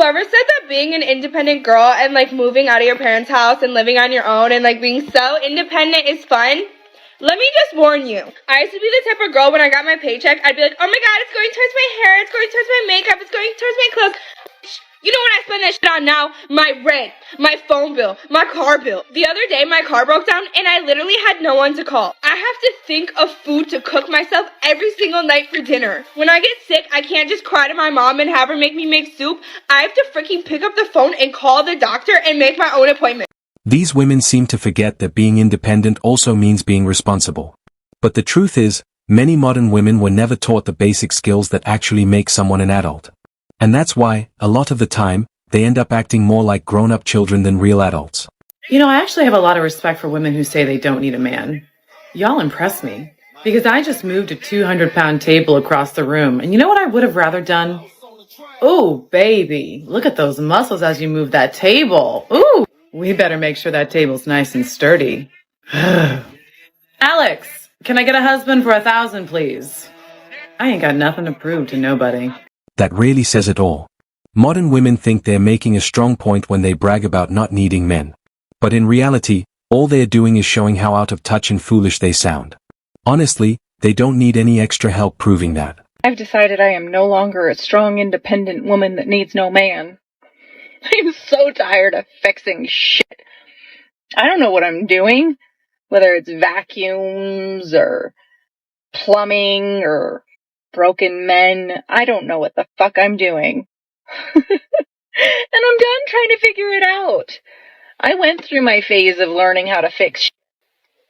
whoever said that being an independent girl and like moving out of your parents' house and living on your own and like being so independent is fun, let me just warn you. I used to be the type of girl when I got my paycheck, I'd be like, oh my god, it's going towards my hair, it's going towards my makeup, it's going towards my clothes. You know what I spend that shit on now? My rent, my phone bill, my car bill. The other day, my car broke down and I literally had no one to call. I have to think of food to cook myself every single night for dinner. When I get sick, I can't just cry to my mom and have her make me make soup. I have to freaking pick up the phone and call the doctor and make my own appointment. These women seem to forget that being independent also means being responsible. But the truth is, many modern women were never taught the basic skills that actually make someone an adult. And that's why, a lot of the time, they end up acting more like grown-up children than real adults. You know, I actually have a lot of respect for women who say they don't need a man. Y'all impress me. Because I just moved a 200-pound table across the room. And you know what I would have rather done? Ooh, baby, look at those muscles as you move that table. Ooh, we better make sure that table's nice and sturdy. Alex, can I get a husband for 1,000, please? I ain't got nothing to prove to nobody. That really says it all. Modern women think they're making a strong point when they brag about not needing men. But in reality, all they're doing is showing how out of touch and foolish they sound. Honestly, they don't need any extra help proving that. I've decided I am no longer a strong, independent woman that needs no man. I'm so tired of fixing shit. I don't know what I'm doing, whether it's vacuums or plumbing or broken men. I don't know what the fuck I'm doing. And I'm done trying to figure it out. I went through my phase of learning how to fix shit.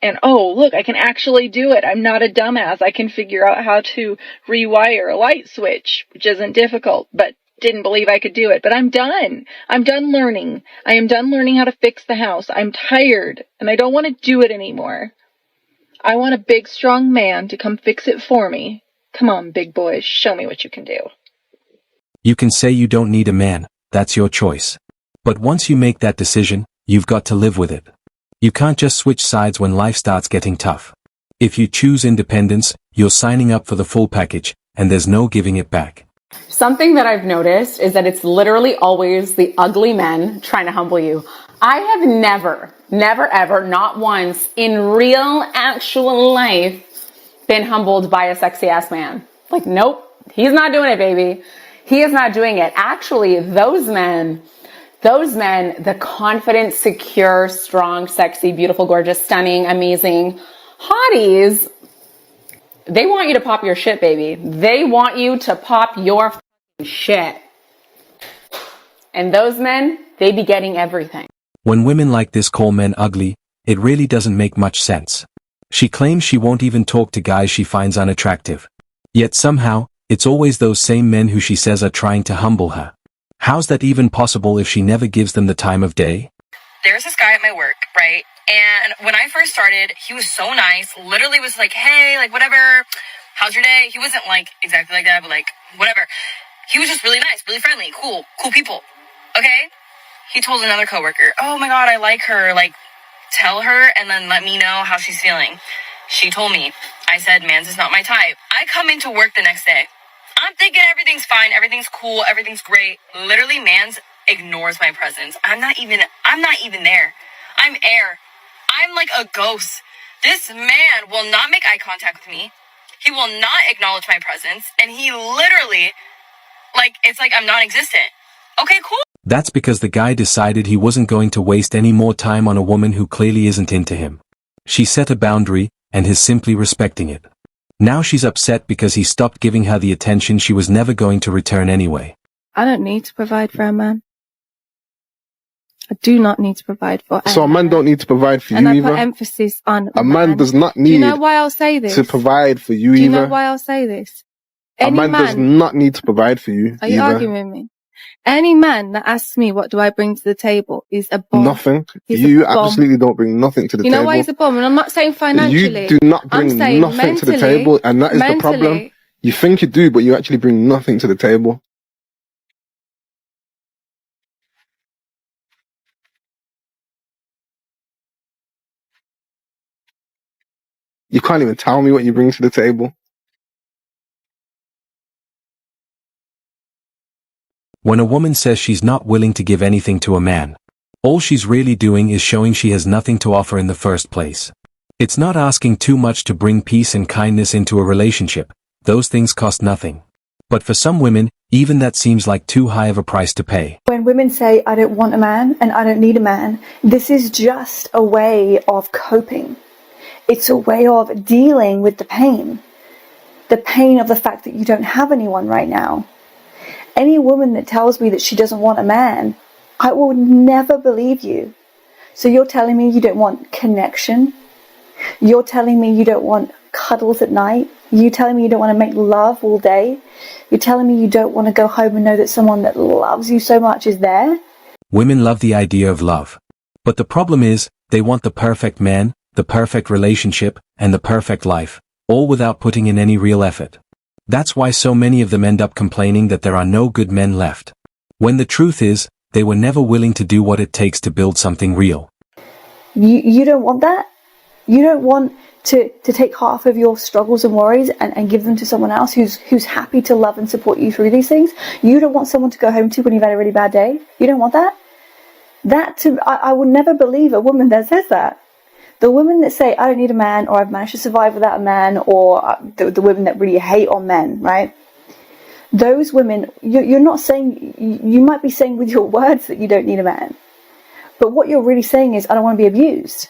And oh, look, I can actually do it. I'm not a dumbass. I can figure out how to rewire a light switch, which isn't difficult, but didn't believe I could do it. But I'm done. I'm done learning. I am done learning how to fix the house. I'm tired, and I don't want to do it anymore. I want a big, strong man to come fix it for me. Come on, big boys, show me what you can do. You can say you don't need a man, that's your choice. But once you make that decision, you've got to live with it. You can't just switch sides when life starts getting tough. If you choose independence, you're signing up for the full package, and there's no giving it back. Something that I've noticed is that it's literally always the ugly men trying to humble you. I have never, ever, not once in real, actual life been humbled by a sexy ass man. Like, nope, he's not doing it, baby. He is not doing it. Actually, those men, the confident, secure, strong, sexy, beautiful, gorgeous, stunning, amazing hotties, they want you to pop your shit, baby. They want you to pop your shit. And those men, they be getting everything. When women like this call men ugly, it really doesn't make much sense. She claims she won't even talk to guys she finds unattractive. Yet somehow, it's always those same men who she says are trying to humble her. How's that even possible if she never gives them the time of day? There's this guy at my work, right? And when I first started, he was so nice, literally was like, hey, like, whatever, how's your day? He wasn't like exactly like that, but like, whatever. He was just really nice, really friendly, cool people, okay? He told another coworker, oh my god, I like her, like, tell her and then let me know how she's feeling. She told me. I said, man's is not my type. I come into work the next day. I'm thinking everything's fine, everything's cool, everything's great. Literally, man's ignores my presence. I'm not even there. I'm air. I'm like a ghost. This man will not make eye contact with me. He will not acknowledge my presence. And he literally, like, it's like I'm non-existent. Okay, cool. That's because the guy decided he wasn't going to waste any more time on a woman who clearly isn't into him. She set a boundary, and he's simply respecting it. Now she's upset because he stopped giving her the attention she was never going to return anyway. I don't need to provide for a man. I do not need to provide for a So a man don't need to provide for you either? And I put emphasis on a man does not need do you know why I'll say this? to provide for you either. Do you know why I'll say this? A man does not need to provide for you Are you arguing with me? Any man that asks me what do I bring to the table is a bum. Nothing. He's you a bum. absolutely don't bring nothing to the table. You know why he's a bum? And I'm not saying financially. You do not bring nothing to the table, and that is the problem. You think you do, but you actually bring nothing to the table. You can't even tell me what you bring to the table. When a woman says she's not willing to give anything to a man, all she's really doing is showing she has nothing to offer in the first place. It's not asking too much to bring peace and kindness into a relationship. Those things cost nothing. But for some women, even that seems like too high of a price to pay. When women say, I don't want a man and I don't need a man, this is just a way of coping. It's a way of dealing with the pain. The pain of the fact that you don't have anyone right now. Any woman that tells me that she doesn't want a man, I will never believe you. So you're telling me you don't want connection? You're telling me you don't want cuddles at night? You're telling me you don't want to make love all day? You're telling me you don't want to go home and know that someone that loves you so much is there? Women love the idea of love. But the problem is, they want the perfect man, the perfect relationship, and the perfect life, all without putting in any real effort. That's why so many of them end up complaining that there are no good men left. When the truth is, they were never willing to do what it takes to build something real. You don't want that? You don't want to take half of your struggles and worries and give them to someone else who's happy to love and support you through these things? You don't want someone to go home to when you've had a really bad day? You don't want that? I will never believe a woman that says that. The women that say, I don't need a man, or I've managed to survive without a man, or the women that really hate on men, right? Those women, you're not saying, you might be saying with your words that you don't need a man. But what you're really saying is, I don't want to be abused.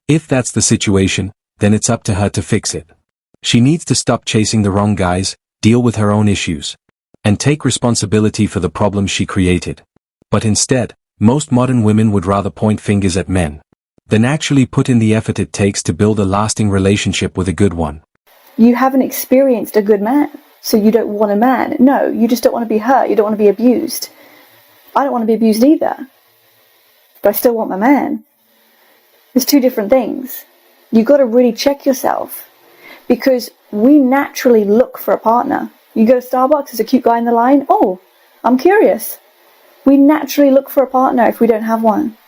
If that's the situation, then it's up to her to fix it. She needs to stop chasing the wrong guys, deal with her own issues, and take responsibility for the problems she created. But instead, most modern women would rather point fingers at men than actually put in the effort it takes to build a lasting relationship with a good one. You haven't experienced a good man, so you don't want a man. No, you just don't want to be hurt. You don't want to be abused. I don't want to be abused either. But I still want my man. There's two different things. You've got to really check yourself, because we naturally look for a partner. You go to Starbucks, there's a cute guy in the line. Oh, I'm curious. We naturally look for a partner if we don't have one.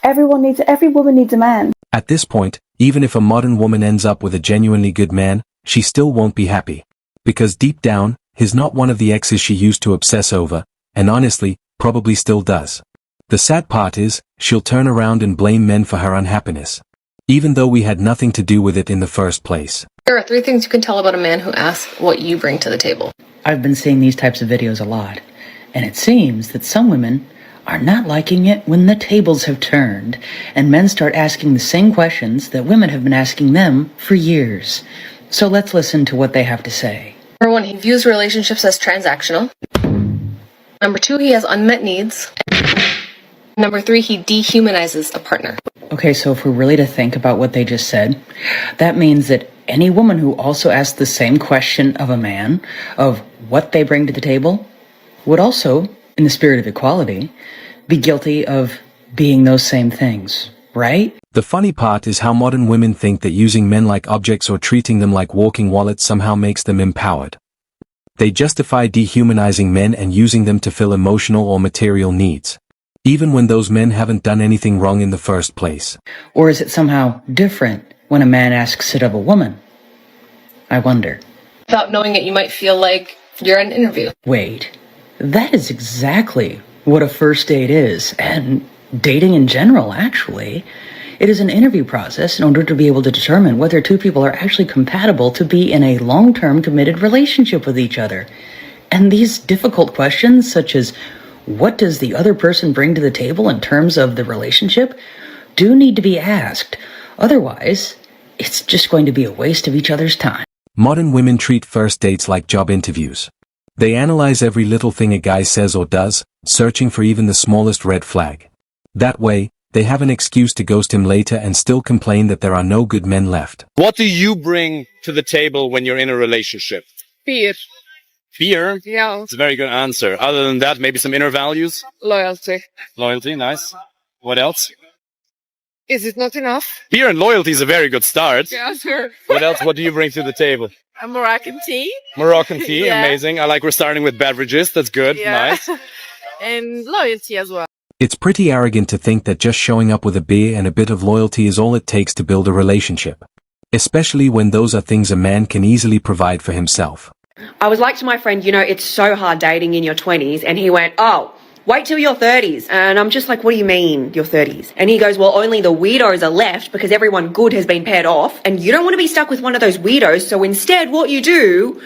Every woman needs a man. At this point, even if a modern woman ends up with a genuinely good man, she still won't be happy. Because deep down, he's not one of the exes she used to obsess over, and honestly, probably still does. The sad part is, she'll turn around and blame men for her unhappiness, even though we had nothing to do with it in the first place. There are 3 things you can tell about a man who asks what you bring to the table. I've been seeing these types of videos a lot, and it seems that some women are not liking it when the tables have turned, and men start asking the same questions that women have been asking them for years. So let's listen to what they have to say. Number 1, he views relationships as transactional. Number 2, he has unmet needs. Number 3, he dehumanizes a partner. Okay, so if we're really to think about what they just said, that means that any woman who also asks the same question of a man, of what they bring to the table, would also, in the spirit of equality, be guilty of being those same things, right? The funny part is how modern women think that using men like objects or treating them like walking wallets somehow makes them empowered. They justify dehumanizing men and using them to fill emotional or material needs, even when those men haven't done anything wrong in the first place. Or is it somehow different when a man asks it of a woman? I wonder. Without knowing it, you might feel like you're in an interview. Wait, that is exactly what a first date is, and dating in general, actually. It is an interview process in order to be able to determine whether 2 people are actually compatible to be in a long-term committed relationship with each other. And these difficult questions, such as what does the other person bring to the table in terms of the relationship, do need to be asked. Otherwise, it's just going to be a waste of each other's time. Modern women treat first dates like job interviews. They analyze every little thing a guy says or does, searching for even the smallest red flag. That way, they have an excuse to ghost him later and still complain that there are no good men left. What do you bring to the table when you're in a relationship? Fear. Fear? Yeah. It's a very good answer. Other than that, maybe some inner values? Loyalty. Loyalty, nice. What else? Is it not enough? Fear and loyalty is a very good start. Yeah, sure. What else? What do you bring to the table? A Moroccan tea. Moroccan tea, Yeah. amazing. I like we're starting with beverages. That's good, Yeah. nice. And loyalty as well. It's pretty arrogant to think that just showing up with a beer and a bit of loyalty is all it takes to build a relationship. Especially when those are things a man can easily provide for himself. I was like to my friend, it's so hard dating in your 20s. And he went, oh, wait till your 30s. And I'm just like, what do you mean, your 30s? And he goes, well, only the weirdos are left because everyone good has been paired off. And you don't want to be stuck with one of those weirdos. So instead, what you do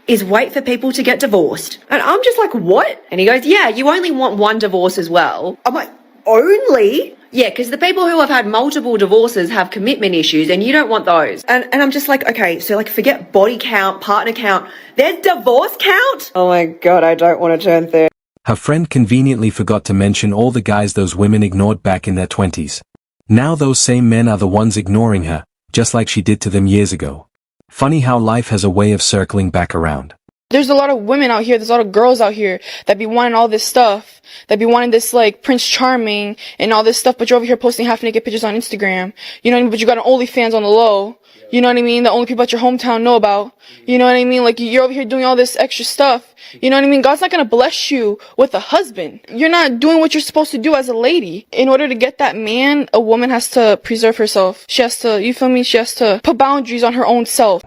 is wait for people to get divorced. And I'm just like, what? And he goes, yeah, you only want one divorce as well. I'm like, only? Yeah, because the people who have had multiple divorces have commitment issues and you don't want those. And I'm just like, okay, so like forget body count, partner count. There's divorce count? Oh my God, I don't want to turn 30. Her friend conveniently forgot to mention all the guys those women ignored back in their 20s. Now those same men are the ones ignoring her, just like she did to them years ago. Funny how life has a way of circling back around. There's a lot of women out here, there's a lot of girls out here that be wanting all this stuff, that be wanting this like Prince Charming and all this stuff, but you're over here posting half naked pictures on Instagram. You know what I mean? But you got an OnlyFans on the low. You know what I mean? The only people at your hometown know about. You know what I mean? Like you're over here doing all this extra stuff. You know what I mean? God's not gonna bless you with a husband. You're not doing what you're supposed to do as a lady. In order to get that man, a woman has to preserve herself. She has to, you feel me? She has to put boundaries on her own self.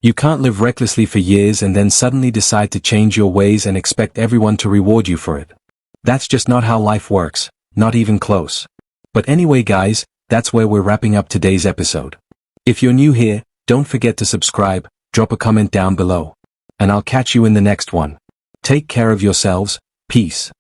You can't live recklessly for years and then suddenly decide to change your ways and expect everyone to reward you for it. That's just not how life works, not even close. But anyway guys, that's where we're wrapping up today's episode. If you're new here, don't forget to subscribe, drop a comment down below. And I'll catch you in the next one. Take care of yourselves, peace.